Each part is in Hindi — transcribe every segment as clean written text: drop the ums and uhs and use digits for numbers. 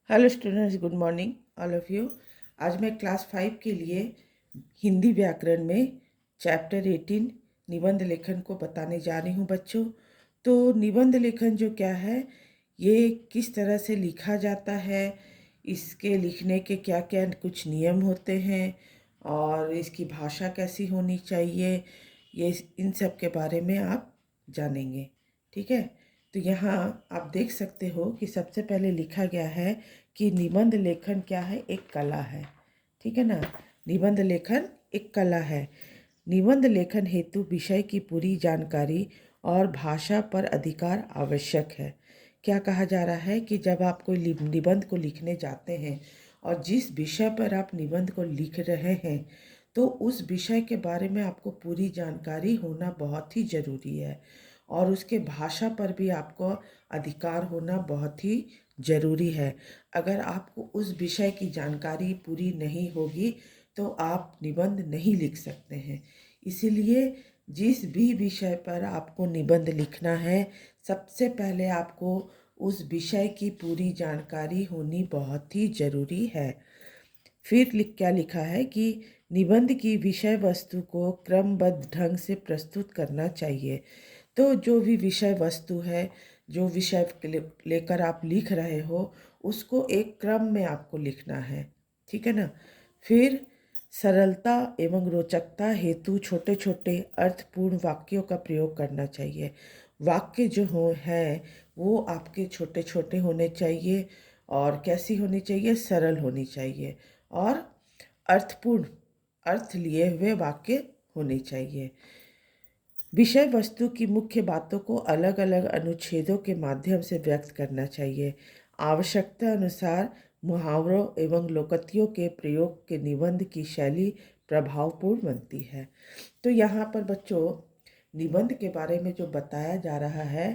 Hello students, good morning all of you. आज मैं क्लास 5 के लिए हिंदी व्याकरण में चैप्टर 18 निबंध लेखन को बताने जा रही हूँ बच्चों। तो निबंध लेखन जो क्या है, ये किस तरह से लिखा जाता है, इसके लिखने के क्या क्या कुछ नियम होते हैं और इसकी भाषा कैसी होनी चाहिए, ये इन सब के बारे में आप जानेंगे। ठीक है। तो यहाँ आप देख सकते हो कि सबसे पहले लिखा गया है कि निबंध लेखन क्या है, एक कला है। ठीक है ना। निबंध लेखन एक कला है। निबंध लेखन हेतु विषय की पूरी जानकारी और भाषा पर अधिकार आवश्यक है। क्या कहा जा रहा है कि जब आप कोई निबंध को लिखने जाते हैं और जिस विषय पर आप निबंध को लिख रहे हैं, तो उस विषय के बारे में आपको पूरी जानकारी होना बहुत ही ज़रूरी है और उसके भाषा पर भी आपको अधिकार होना बहुत ही ज़रूरी है। अगर आपको उस विषय की जानकारी पूरी नहीं होगी तो आप निबंध नहीं लिख सकते हैं। इसीलिए जिस भी विषय पर आपको निबंध लिखना है, सबसे पहले आपको उस विषय की पूरी जानकारी होनी बहुत ही ज़रूरी है। फिर क्या लिखा है कि निबंध की विषय वस्तु को क्रमबद्ध ढंग से प्रस्तुत करना चाहिए। तो जो भी विषय वस्तु है, जो विषय लेकर आप लिख रहे हो, उसको एक क्रम में आपको लिखना है। ठीक है ना। फिर सरलता एवं रोचकता हेतु छोटे छोटे अर्थपूर्ण वाक्यों का प्रयोग करना चाहिए। वाक्य जो हो हैं वो आपके छोटे छोटे होने चाहिए और कैसी होनी चाहिए, सरल होनी चाहिए और अर्थपूर्ण, अर्थ लिए हुए वाक्य होने चाहिए। विषय वस्तु की मुख्य बातों को अलग अलग अनुच्छेदों के माध्यम से व्यक्त करना चाहिए। आवश्यकता अनुसार मुहावरों एवं लोकोक्तियों के प्रयोग के निबंध की शैली प्रभावपूर्ण बनती है। तो यहाँ पर बच्चों निबंध के बारे में जो बताया जा रहा है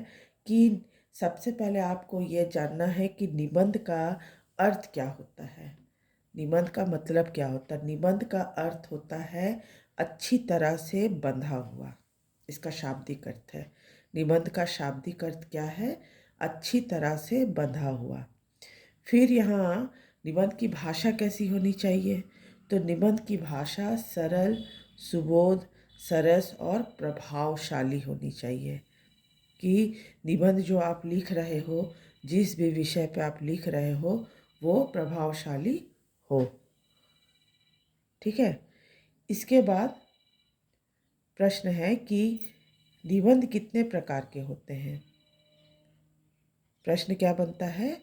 कि सबसे पहले आपको ये जानना है कि निबंध का अर्थ क्या होता है। निबंध का मतलब क्या होता है? निबंध का अर्थ होता है अच्छी तरह से बंधा हुआ। इसका शाब्दिक अर्थ है। निबंध का शाब्दिक अर्थ क्या है? अच्छी तरह से बंधा हुआ। फिर यहाँ निबंध की भाषा कैसी होनी चाहिए? तो निबंध की भाषा सरल, सुबोध, सरस और प्रभावशाली होनी चाहिए। कि निबंध जो आप लिख रहे हो, जिस भी विषय पे आप लिख रहे हो, वो प्रभावशाली हो। ठीक है। इसके बाद प्रश्न है कि निबंध कितने प्रकार के होते हैं। प्रश्न क्या बनता है?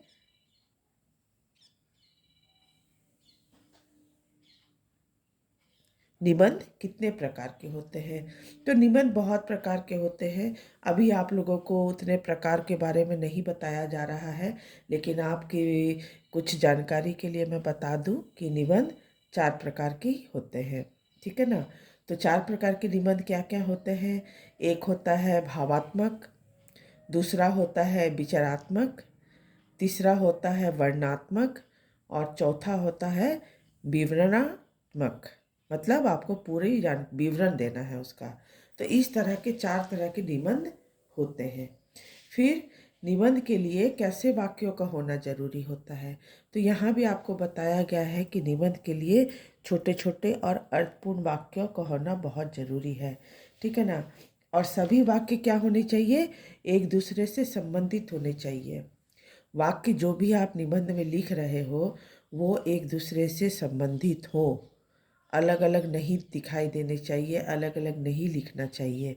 निबंध कितने प्रकार के होते हैं। तो निबंध बहुत प्रकार के होते हैं। अभी आप लोगों को उतने प्रकार के बारे में नहीं बताया जा रहा है, लेकिन आपकी कुछ जानकारी के लिए मैं बता दूं कि निबंध 4 प्रकार के होते हैं। ठीक है ना। तो 4 प्रकार के निबंध क्या क्या होते हैं? एक होता है भावात्मक, दूसरा होता है विचारात्मक, तीसरा होता है वर्णनात्मक और चौथा होता है विवरणात्मक। मतलब आपको पूरी विवरण देना है उसका। तो इस तरह के 4 तरह के निबंध होते हैं। फिर निबंध के लिए कैसे वाक्यों का होना जरूरी होता है। तो यहाँ भी आपको बताया गया है कि निबंध के लिए छोटे छोटे और अर्थपूर्ण वाक्यों का होना बहुत ज़रूरी है। ठीक है ना। और सभी वाक्य क्या होने चाहिए? एक दूसरे से संबंधित होने चाहिए। वाक्य जो भी आप निबंध में लिख रहे हो वो एक दूसरे से संबंधित हो, अलग अलग नहीं दिखाई देने चाहिए, अलग अलग नहीं लिखना चाहिए।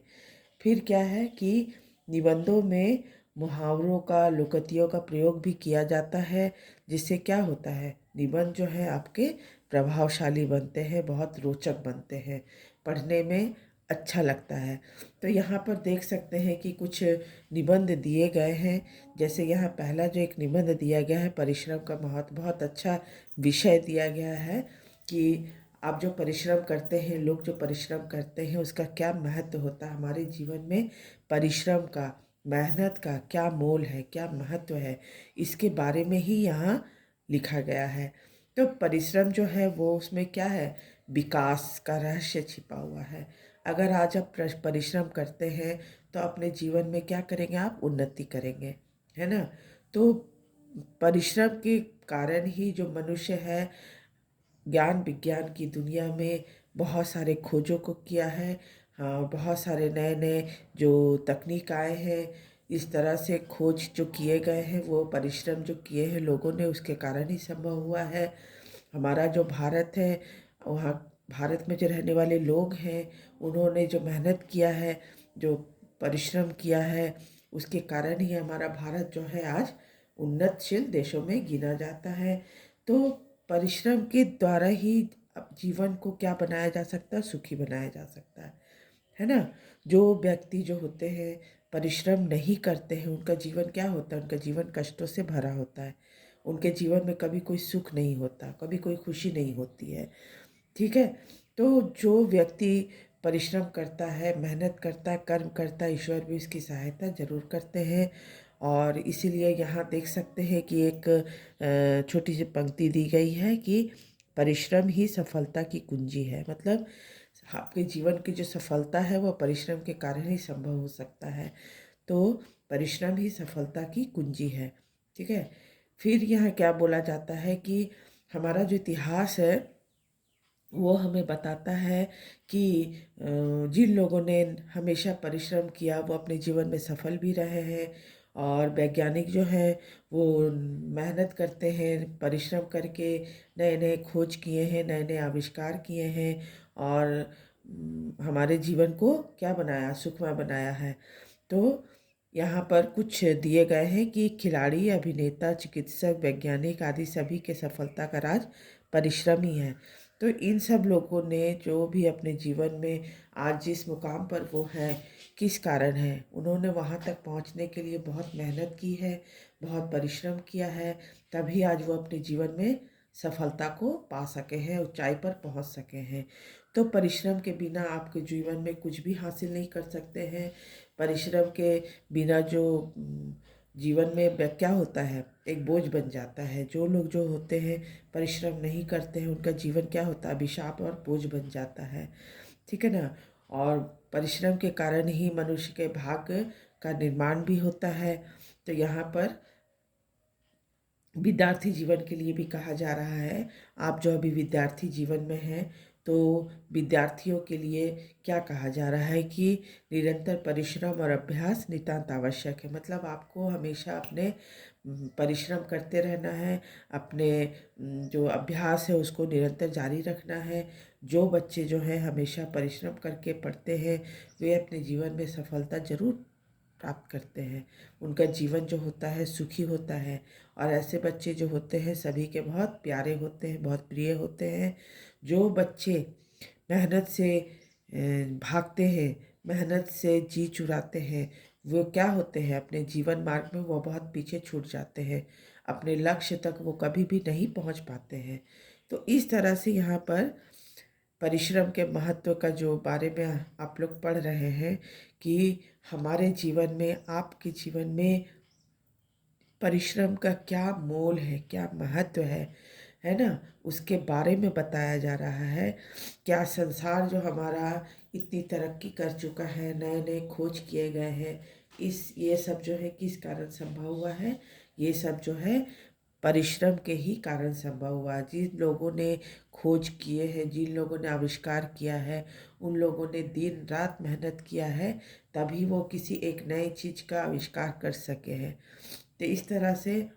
फिर क्या है कि निबंधों में मुहावरों का, लोकोक्तियों का प्रयोग भी किया जाता है, जिससे क्या होता है, निबंध जो है आपके प्रभावशाली बनते हैं, बहुत रोचक बनते हैं, पढ़ने में अच्छा लगता है। तो यहाँ पर देख सकते हैं कि कुछ निबंध दिए गए हैं। जैसे यहाँ पहला जो एक निबंध दिया गया है, परिश्रम का महत्व, बहुत अच्छा विषय दिया गया है कि आप जो परिश्रम करते हैं, लोग जो परिश्रम करते हैं, उसका क्या महत्व होता है हमारे जीवन में। परिश्रम का, मेहनत का क्या मोल है, क्या महत्व है, इसके बारे में ही यहाँ लिखा गया है। तो परिश्रम जो है वो उसमें क्या है, विकास का रहस्य छिपा हुआ है। अगर आज आप परिश्रम करते हैं तो अपने जीवन में क्या करेंगे, आप उन्नति करेंगे, है ना। तो परिश्रम के कारण ही जो मनुष्य है ज्ञान विज्ञान की दुनिया में बहुत सारे खोजों को किया है। हाँ, बहुत सारे नए नए जो तकनीक आए हैं, इस तरह से खोज जो किए गए हैं, वो परिश्रम जो किए हैं लोगों ने, उसके कारण ही संभव हुआ है। हमारा जो भारत है, वहाँ भारत में जो रहने वाले लोग हैं, उन्होंने जो मेहनत किया है, जो परिश्रम किया है, उसके कारण ही हमारा भारत जो है आज उन्नतशील देशों में गिना जाता है। तो परिश्रम के द्वारा ही अब जीवन को क्या बनाया जा सकता है, सुखी बनाया जा सकता है ना। जो व्यक्ति जो होते हैं परिश्रम नहीं करते हैं, उनका जीवन क्या होता है, उनका जीवन कष्टों से भरा होता है। उनके जीवन में कभी कोई सुख नहीं होता, कभी कोई खुशी नहीं होती है। ठीक है। तो जो व्यक्ति परिश्रम करता है, मेहनत करता है, कर्म करता है, ईश्वर भी उसकी सहायता जरूर करते हैं। और इसीलिए यहाँ देख सकते हैं कि एक छोटी सी पंक्ति दी गई है कि परिश्रम ही सफलता की कुंजी है। मतलब आपके जीवन की जो सफलता है वो परिश्रम के कारण ही संभव हो सकता है। तो परिश्रम ही सफलता की कुंजी है। ठीक है। फिर यहाँ क्या बोला जाता है कि हमारा जो इतिहास है वो हमें बताता है कि जिन लोगों ने हमेशा परिश्रम किया वो अपने जीवन में सफल भी रहे हैं। और वैज्ञानिक जो हैं वो मेहनत करते हैं, परिश्रम करके नए नए खोज किए हैं, नए नए आविष्कार किए हैं और हमारे जीवन को क्या बनाया, सुखमय बनाया है। तो यहाँ पर कुछ दिए गए हैं कि खिलाड़ी, अभिनेता, चिकित्सक, वैज्ञानिक आदि सभी के सफलता का राज परिश्रम ही है। तो इन सब लोगों ने जो भी अपने जीवन में आज जिस मुकाम पर वो हैं, किस कारण है, उन्होंने वहाँ तक पहुँचने के लिए बहुत मेहनत की है, बहुत परिश्रम किया है, तभी आज वो अपने जीवन में सफलता को पा सके हैं, ऊंचाई पर पहुँच सके हैं। तो परिश्रम के बिना आपके जीवन में कुछ भी हासिल नहीं कर सकते हैं। परिश्रम के बिना जो जीवन में क्या होता है, एक बोझ बन जाता है। जो लोग जो होते हैं परिश्रम नहीं करते हैं, उनका जीवन क्या होता है, अभिशाप और बोझ बन जाता है। ठीक है ना। और परिश्रम के कारण ही मनुष्य के भाग्य का निर्माण भी होता है। तो यहाँ पर विद्यार्थी जीवन के लिए भी कहा जा रहा है, आप जो अभी विद्यार्थी जीवन में हैं, तो विद्यार्थियों के लिए क्या कहा जा रहा है कि निरंतर परिश्रम और अभ्यास नितांत आवश्यक है। मतलब आपको हमेशा अपने परिश्रम करते रहना है, अपने जो अभ्यास है उसको निरंतर जारी रखना है। जो बच्चे जो हैं हमेशा परिश्रम करके पढ़ते हैं, वे अपने जीवन में सफलता जरूर प्राप्त करते हैं। उनका जीवन जो होता है सुखी होता है। और ऐसे बच्चे जो होते हैं सभी के बहुत प्यारे होते हैं, बहुत प्रिय होते हैं। जो बच्चे मेहनत से भागते हैं, मेहनत से जी चुराते हैं, वो क्या होते हैं, अपने जीवन मार्ग में वो बहुत पीछे छूट जाते हैं, अपने लक्ष्य तक वो कभी भी नहीं पहुंच पाते हैं। तो इस तरह से यहाँ पर परिश्रम के महत्व का जो बारे में आप लोग पढ़ रहे हैं कि हमारे जीवन में, आपके जीवन में परिश्रम का क्या मोल है, क्या महत्व है ना, उसके बारे में बताया जा रहा है। क्या संसार जो हमारा इतनी तरक्की कर चुका है, नए नए खोज किए गए हैं, ये सब जो है किस कारण संभव हुआ है, ये सब जो है परिश्रम के ही कारण संभव हुआ। जिन लोगों ने खोज किए हैं, जिन लोगों ने आविष्कार किया है, उन लोगों ने दिन रात मेहनत किया है, तभी वो किसी एक नई चीज़ का आविष्कार कर सके हैं। तो इस तरह से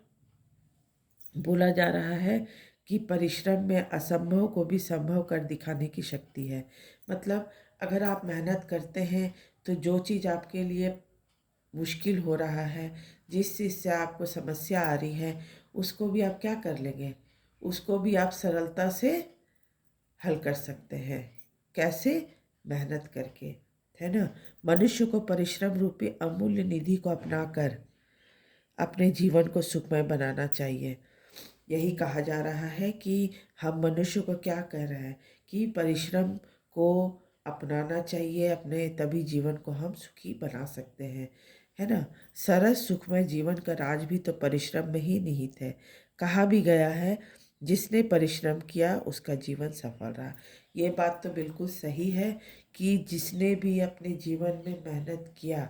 बोला जा रहा है कि परिश्रम में असंभव को भी संभव कर दिखाने की शक्ति है। मतलब अगर आप मेहनत करते हैं तो जो चीज़ आपके लिए मुश्किल हो रहा है, जिस चीज़ से आपको समस्या आ रही है, उसको भी आप क्या कर लेंगे, उसको भी आप सरलता से हल कर सकते हैं। कैसे? मेहनत करके, है ना। मनुष्य को परिश्रम रूपी अमूल्य निधि को अपनाकर अपने जीवन को सुखमय बनाना चाहिए। यही कहा जा रहा है कि हम मनुष्य को क्या कह रहे हैं कि परिश्रम को अपनाना चाहिए अपने, तभी जीवन को हम सुखी बना सकते हैं, है ना। सरल सुखमय जीवन का राज भी तो परिश्रम में ही निहित है। कहा भी गया है, जिसने परिश्रम किया उसका जीवन सफल रहा। ये बात तो बिल्कुल सही है कि जिसने भी अपने जीवन में मेहनत किया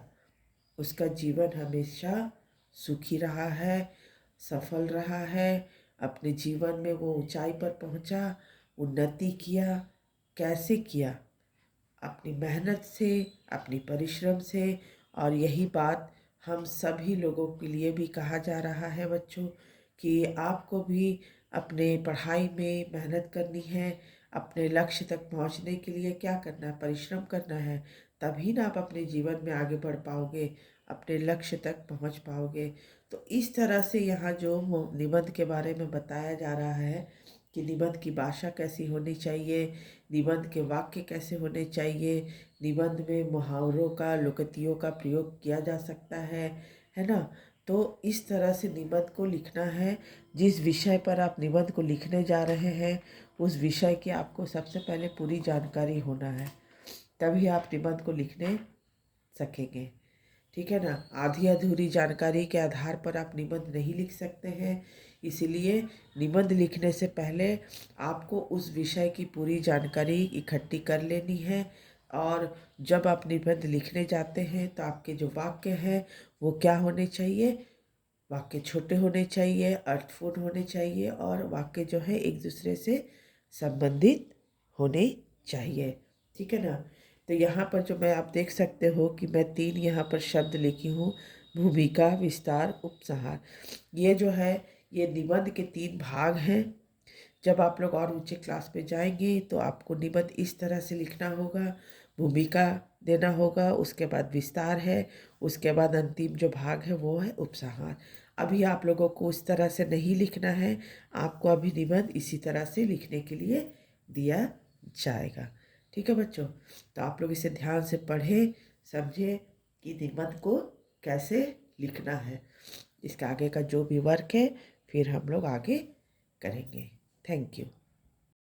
उसका जीवन हमेशा सुखी रहा है, सफल रहा है। अपने जीवन में वो ऊंचाई पर पहुंचा, उन्नति किया। कैसे किया? अपनी मेहनत से, अपनी परिश्रम से। और यही बात हम सभी लोगों के लिए भी कहा जा रहा है बच्चों, कि आपको भी अपने पढ़ाई में मेहनत करनी है। अपने लक्ष्य तक पहुंचने के लिए क्या करना है? परिश्रम करना है। तभी ना आप अपने जीवन में आगे बढ़ पाओगे, अपने लक्ष्य तक पहुंच पाओगे। तो इस तरह से यहाँ जो निबंध के बारे में बताया जा रहा है कि निबंध की भाषा कैसी होनी चाहिए, निबंध के वाक्य कैसे होने चाहिए, निबंध में मुहावरों का, लोकोक्तियों का प्रयोग किया जा सकता है ना। तो इस तरह से निबंध को लिखना है। जिस विषय पर आप निबंध को लिखने जा रहे हैं, उस विषय की आपको सबसे पहले पूरी जानकारी होना है, तभी आप निबंध को लिखने सकेंगे। ठीक है ना। आधी अधूरी जानकारी के आधार पर आप निबंध नहीं लिख सकते हैं। इसीलिए निबंध लिखने से पहले आपको उस विषय की पूरी जानकारी इकट्ठी कर लेनी है। और जब आप निबंध लिखने जाते हैं तो आपके जो वाक्य हैं वो क्या होने चाहिए? वाक्य छोटे होने चाहिए, अर्थपूर्ण होने चाहिए, और वाक्य जो है एक दूसरे से संबंधित होने चाहिए। ठीक है ना। तो यहाँ पर जो मैं आप देख सकते हो कि मैं 3 यहाँ पर शब्द लिखी हूँ: भूमिका, विस्तार, उपसंहार। ये जो है ये निबंध के 3 भाग हैं। जब आप लोग और ऊंचे क्लास पे जाएंगे तो आपको निबंध इस तरह से लिखना होगा: भूमिका देना होगा, उसके बाद विस्तार है, उसके बाद अंतिम जो भाग है वो है उपसंहार। अभी आप लोगों को उस तरह से नहीं लिखना है, आपको अभी निबंध इसी तरह से लिखने के लिए दिया जाएगा। ठीक है बच्चों। तो आप लोग इसे ध्यान से पढ़ें, समझें कि निबंध को कैसे लिखना है। इसका आगे का जो भी वर्क है फिर हम लोग आगे करेंगे। Thank you.